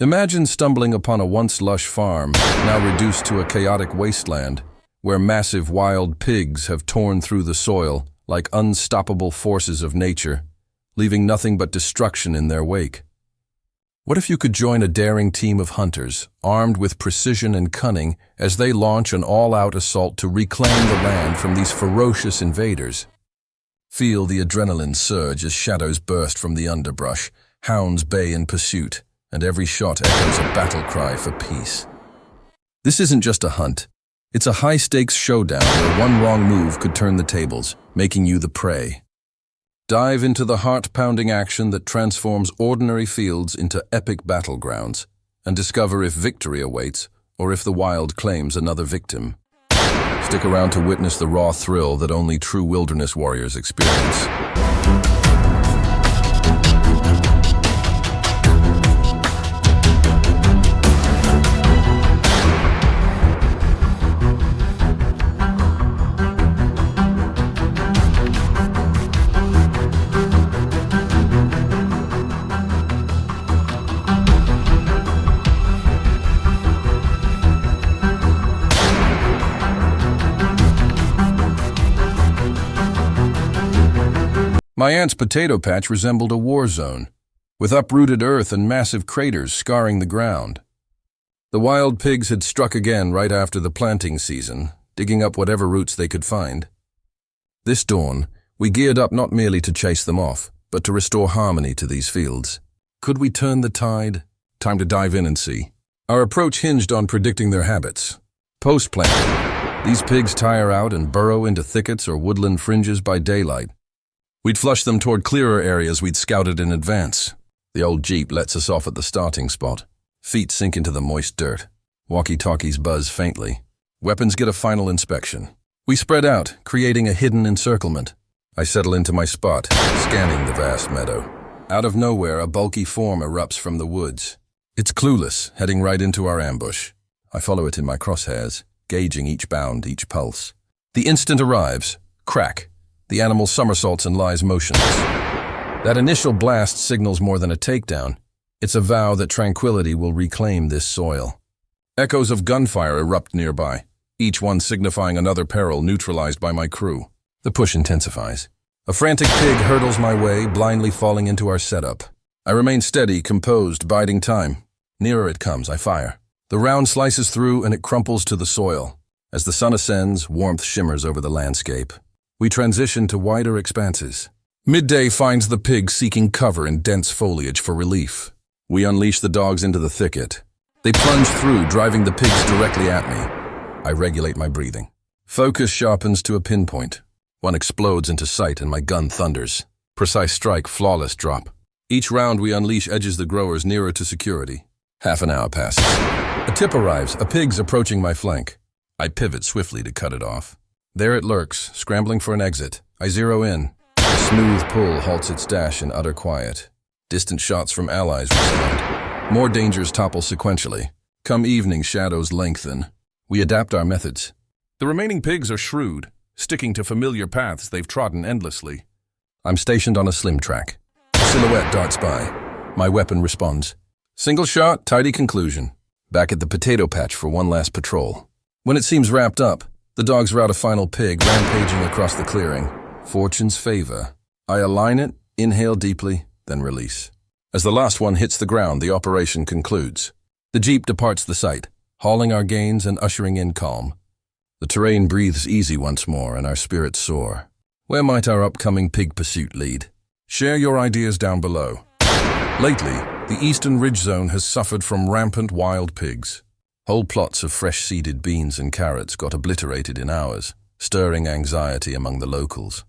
Imagine stumbling upon a once lush farm, now reduced to a chaotic wasteland, where massive wild pigs have torn through the soil like unstoppable forces of nature, leaving nothing but destruction in their wake. What if you could join a daring team of hunters, armed with precision and cunning, as they launch an all-out assault to reclaim the land from these ferocious invaders? Feel the adrenaline surge as shadows burst from the underbrush, hounds bay in pursuit, and every shot echoes a battle cry for peace. This isn't just a hunt. It's a high-stakes showdown where one wrong move could turn the tables, making you the prey. Dive into the heart-pounding action that transforms ordinary fields into epic battlegrounds, and discover if victory awaits or if the wild claims another victim. Stick around to witness the raw thrill that only true wilderness warriors experience. My aunt's potato patch resembled a war zone, with uprooted earth and massive craters scarring the ground. The wild pigs had struck again right after the planting season, digging up whatever roots they could find. This dawn, we geared up not merely to chase them off, but to restore harmony to these fields. Could we turn the tide? Time to dive in and see. Our approach hinged on predicting their habits. Post-planting, these pigs tire out and burrow into thickets or woodland fringes by daylight. We'd flush them toward clearer areas we'd scouted in advance. The old Jeep lets us off at the starting spot. Feet sink into the moist dirt. Walkie-talkies buzz faintly. Weapons get a final inspection. We spread out, creating a hidden encirclement. I settle into my spot, scanning the vast meadow. Out of nowhere, a bulky form erupts from the woods. It's clueless, heading right into our ambush. I follow it in my crosshairs, gauging each bound, each pulse. The instant arrives, crack. The animal somersaults and lies motionless. That initial blast signals more than a takedown. It's a vow that tranquility will reclaim this soil. Echoes of gunfire erupt nearby, each one signifying another peril neutralized by my crew. The push intensifies. A frantic pig hurdles my way, blindly falling into our setup. I remain steady, composed, biding time. Nearer it comes, I fire. The round slices through and it crumples to the soil. As the sun ascends, warmth shimmers over the landscape. We transition to wider expanses. Midday finds the pigs seeking cover in dense foliage for relief. We unleash the dogs into the thicket. They plunge through, driving the pigs directly at me. I regulate my breathing. Focus sharpens to a pinpoint. One explodes into sight and my gun thunders. Precise strike, flawless drop. Each round we unleash edges the growers nearer to security. Half an hour passes. A tip arrives, a pig's approaching my flank. I pivot swiftly to cut it off. There it lurks, scrambling for an exit. I zero in. A smooth pull halts its dash in utter quiet. Distant shots from allies resound. More dangers topple sequentially. Come evening, shadows lengthen. We adapt our methods. The remaining pigs are shrewd, sticking to familiar paths they've trodden endlessly. I'm stationed on a slim track. A silhouette darts by. My weapon responds. Single shot, tidy conclusion. Back at the potato patch for one last patrol. When it seems wrapped up, the dogs rout a final pig, rampaging across the clearing. Fortune's favor. I align it, inhale deeply, then release. As the last one hits the ground, the operation concludes. The Jeep departs the site, hauling our gains and ushering in calm. The terrain breathes easy once more, and our spirits soar. Where might our upcoming pig pursuit lead? Share your ideas down below. Lately, the Eastern Ridge Zone has suffered from rampant wild pigs. Whole plots of fresh-seeded beans and carrots got obliterated in hours, stirring anxiety among the locals.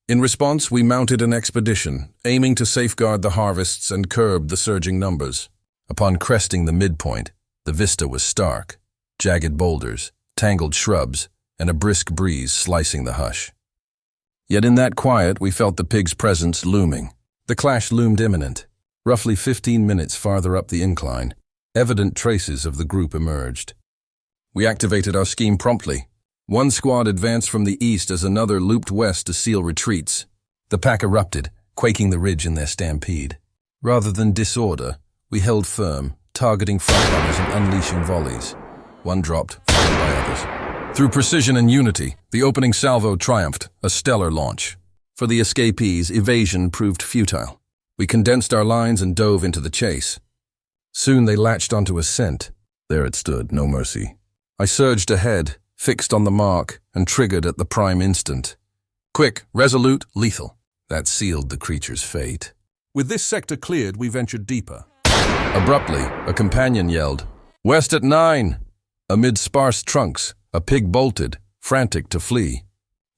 In response, we mounted an expedition, aiming to safeguard the harvests and curb the surging numbers. Upon cresting the midpoint, the vista was stark. Jagged boulders, tangled shrubs, and a brisk breeze slicing the hush. Yet in that quiet, we felt the pig's presence looming. The clash loomed imminent. Roughly 15 minutes farther up the incline, evident traces of the group emerged. We activated our scheme promptly. One squad advanced from the east as another looped west to seal retreats. The pack erupted, quaking the ridge in their stampede. Rather than disorder, we held firm, targeting frontrunners and unleashing volleys. One dropped, followed by others. Through precision and unity, the opening salvo triumphed, a stellar launch. For the escapees, evasion proved futile. We condensed our lines and dove into the chase. Soon they latched onto a scent. There it stood, no mercy. I surged ahead, fixed on the mark, and triggered at the prime instant. Quick, resolute, lethal. That sealed the creature's fate. With this sector cleared, we ventured deeper. Abruptly, a companion yelled, "West at 9!" Amid sparse trunks, a pig bolted, frantic to flee.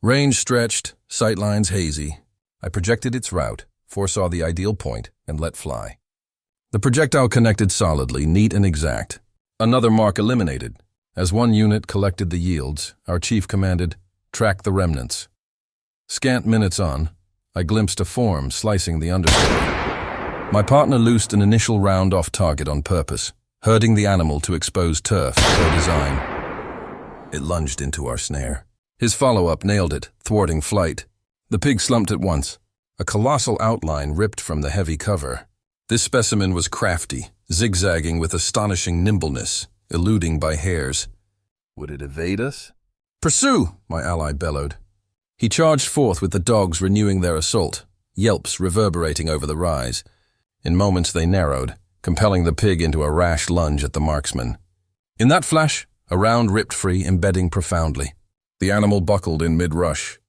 Range stretched, sightlines hazy. I projected its route, foresaw the ideal point, and let fly. The projectile connected solidly, neat and exact. Another mark eliminated. As one unit collected the yields, our chief commanded, "Track the remnants." Scant minutes on, I glimpsed a form slicing the understory. My partner loosed an initial round off target on purpose, herding the animal to exposed turf per design. It lunged into our snare. His follow-up nailed it, thwarting flight. The pig slumped at once. A colossal outline ripped from the heavy cover. This specimen was crafty, zigzagging with astonishing nimbleness, eluding by hairs. Would it evade us? "Pursue!" my ally bellowed. He charged forth with the dogs renewing their assault, yelps reverberating over the rise. In moments they narrowed, compelling the pig into a rash lunge at the marksman. In that flash, a round ripped free, embedding profoundly. The animal buckled in mid-rush.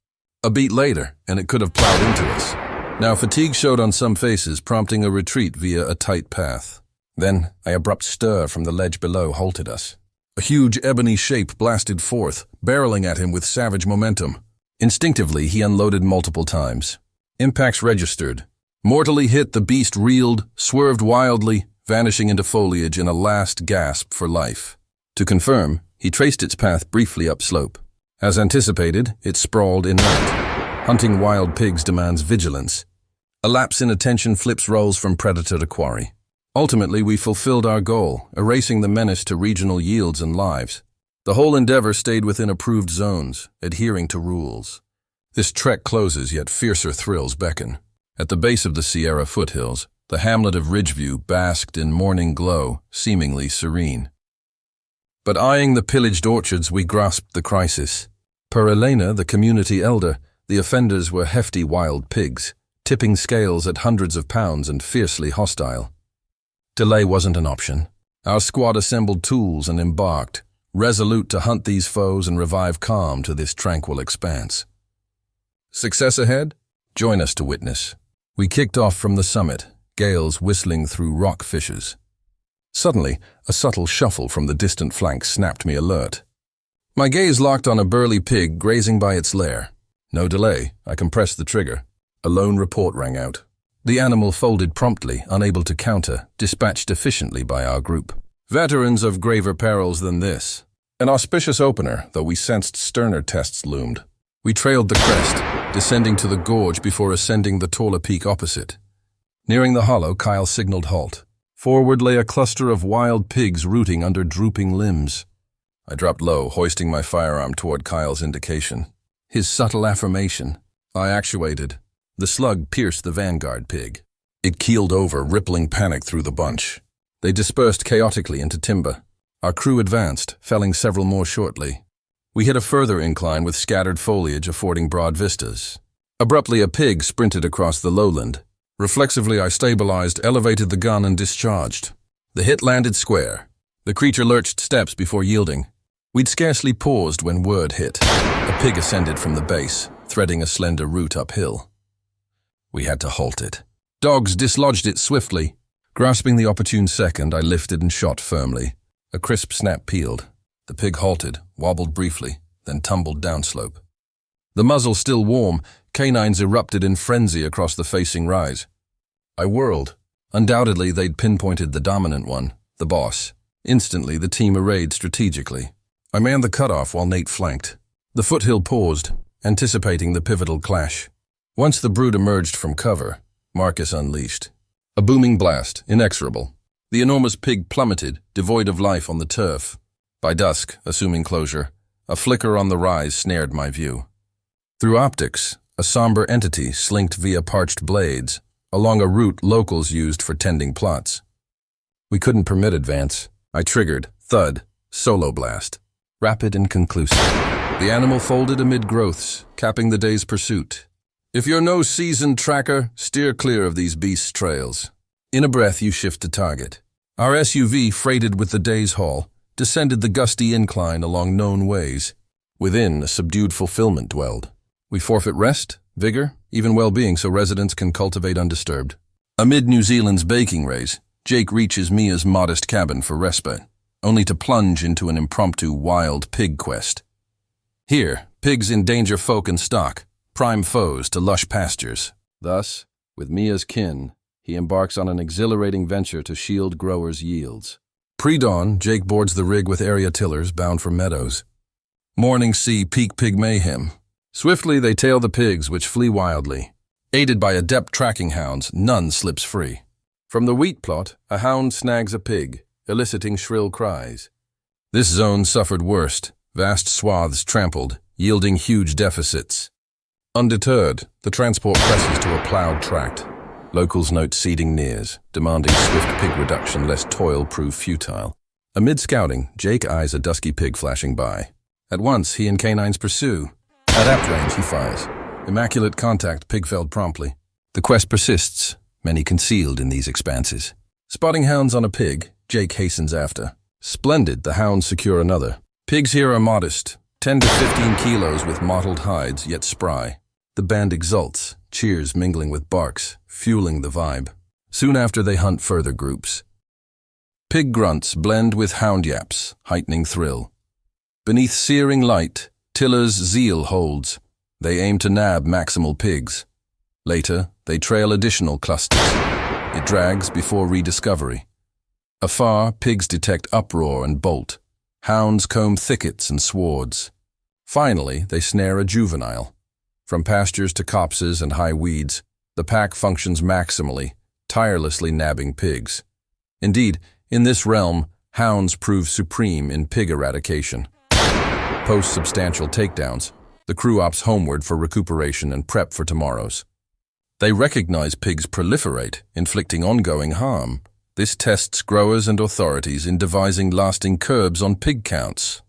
A beat later, and it could have plowed into us. Now fatigue showed on some faces, prompting a retreat via a tight path. Then, an abrupt stir from the ledge below halted us. A huge ebony shape blasted forth, barreling at him with savage momentum. Instinctively, he unloaded multiple times. Impacts registered. Mortally hit, the beast reeled, swerved wildly, vanishing into foliage in a last gasp for life. To confirm, he traced its path briefly upslope. As anticipated, it sprawled inert. Hunting wild pigs demands vigilance. A lapse in attention flips roles from predator to quarry. Ultimately, we fulfilled our goal, erasing the menace to regional yields and lives. The whole endeavor stayed within approved zones, adhering to rules. This trek closes, yet fiercer thrills beckon. At the base of the Sierra foothills, the hamlet of Ridgeview basked in morning glow, seemingly serene. But eyeing the pillaged orchards, we grasped the crisis. Per Elena, the community elder, the offenders were hefty wild pigs, tipping scales at hundreds of pounds and fiercely hostile. Delay wasn't an option. Our squad assembled tools and embarked, resolute to hunt these foes and revive calm to this tranquil expanse. Success ahead? Join us to witness. We kicked off from the summit, gales whistling through rock fissures. Suddenly, a subtle shuffle from the distant flank snapped me alert. My gaze locked on a burly pig grazing by its lair. No delay, I compressed the trigger. A lone report rang out. The animal folded promptly, unable to counter, dispatched efficiently by our group. Veterans of graver perils than this. An auspicious opener, though we sensed sterner tests loomed. We trailed the crest, descending to the gorge before ascending the taller peak opposite. Nearing the hollow, Kyle signaled halt. Forward lay a cluster of wild pigs rooting under drooping limbs. I dropped low, hoisting my firearm toward Kyle's indication. His subtle affirmation. I actuated. The slug pierced the vanguard pig. It keeled over, rippling panic through the bunch. They dispersed chaotically into timber. Our crew advanced, felling several more shortly. We hit a further incline with scattered foliage affording broad vistas. Abruptly, a pig sprinted across the lowland. Reflexively, I stabilized, elevated the gun, and discharged. The hit landed square. The creature lurched steps before yielding. We'd scarcely paused when word hit. A pig ascended from the base, threading a slender route uphill. We had to halt it. Dogs dislodged it swiftly. Grasping the opportune second, I lifted and shot firmly. A crisp snap peeled. The pig halted, wobbled briefly, then tumbled downslope. The muzzle still warm, canines erupted in frenzy across the facing rise. I whirled. Undoubtedly, they'd pinpointed the dominant one, the boss. Instantly, the team arrayed strategically. I manned the cutoff while Nate flanked. The foothill paused, anticipating the pivotal clash. Once the brood emerged from cover, Marcus unleashed. A booming blast, inexorable. The enormous pig plummeted, devoid of life on the turf. By dusk, assuming closure, a flicker on the rise snared my view. Through optics, a somber entity slinked via parched blades, along a route locals used for tending plots. We couldn't permit advance. I triggered, thud, solo blast. Rapid and conclusive. The animal folded amid growths, capping the day's pursuit. If you're no seasoned tracker, steer clear of these beasts' trails. In a breath, you shift to target. Our SUV, freighted with the day's haul, descended the gusty incline along known ways. Within, a subdued fulfillment dwelled. We forfeit rest, vigor, even well-being so residents can cultivate undisturbed. Amid New Zealand's baking rays, Jake reaches Mia's modest cabin for respite, only to plunge into an impromptu wild pig quest. Here, pigs endanger folk and stock, prime foes to lush pastures. Thus, with Mia's kin, he embarks on an exhilarating venture to shield growers' yields. Pre-dawn, Jake boards the rig with area tillers bound for meadows. Mornings see peak pig mayhem. Swiftly they tail the pigs, which flee wildly. Aided by adept tracking hounds, none slips free. From the wheat plot, a hound snags a pig, eliciting shrill cries. This zone suffered worst, vast swaths trampled, yielding huge deficits. Undeterred, the transport presses to a plowed tract. Locals note seeding nears, demanding swift pig reduction lest toil prove futile. Amid scouting, Jake eyes a dusky pig flashing by. At once, he and canines pursue. At apt range, he fires. Immaculate contact, pig felled promptly. The quest persists, many concealed in these expanses. Spotting hounds on a pig, Jake hastens after. Splendid, the hounds secure another. Pigs here are modest, 10 to 15 kilos with mottled hides, yet spry. The band exults, cheers mingling with barks, fueling the vibe. Soon after they hunt further groups. Pig grunts blend with hound yaps, heightening thrill. Beneath searing light, Tiller's zeal holds. They aim to nab maximal pigs. Later, they trail additional clusters. It drags before rediscovery. Afar, pigs detect uproar and bolt. Hounds comb thickets and swards. Finally, they snare a juvenile. From pastures to copses and high weeds, the pack functions maximally, tirelessly nabbing pigs. Indeed, in this realm, hounds prove supreme in pig eradication. Post substantial takedowns, the crew opts homeward for recuperation and prep for tomorrow's. They recognize pigs proliferate, inflicting ongoing harm. This tests growers and authorities in devising lasting curbs on pig counts.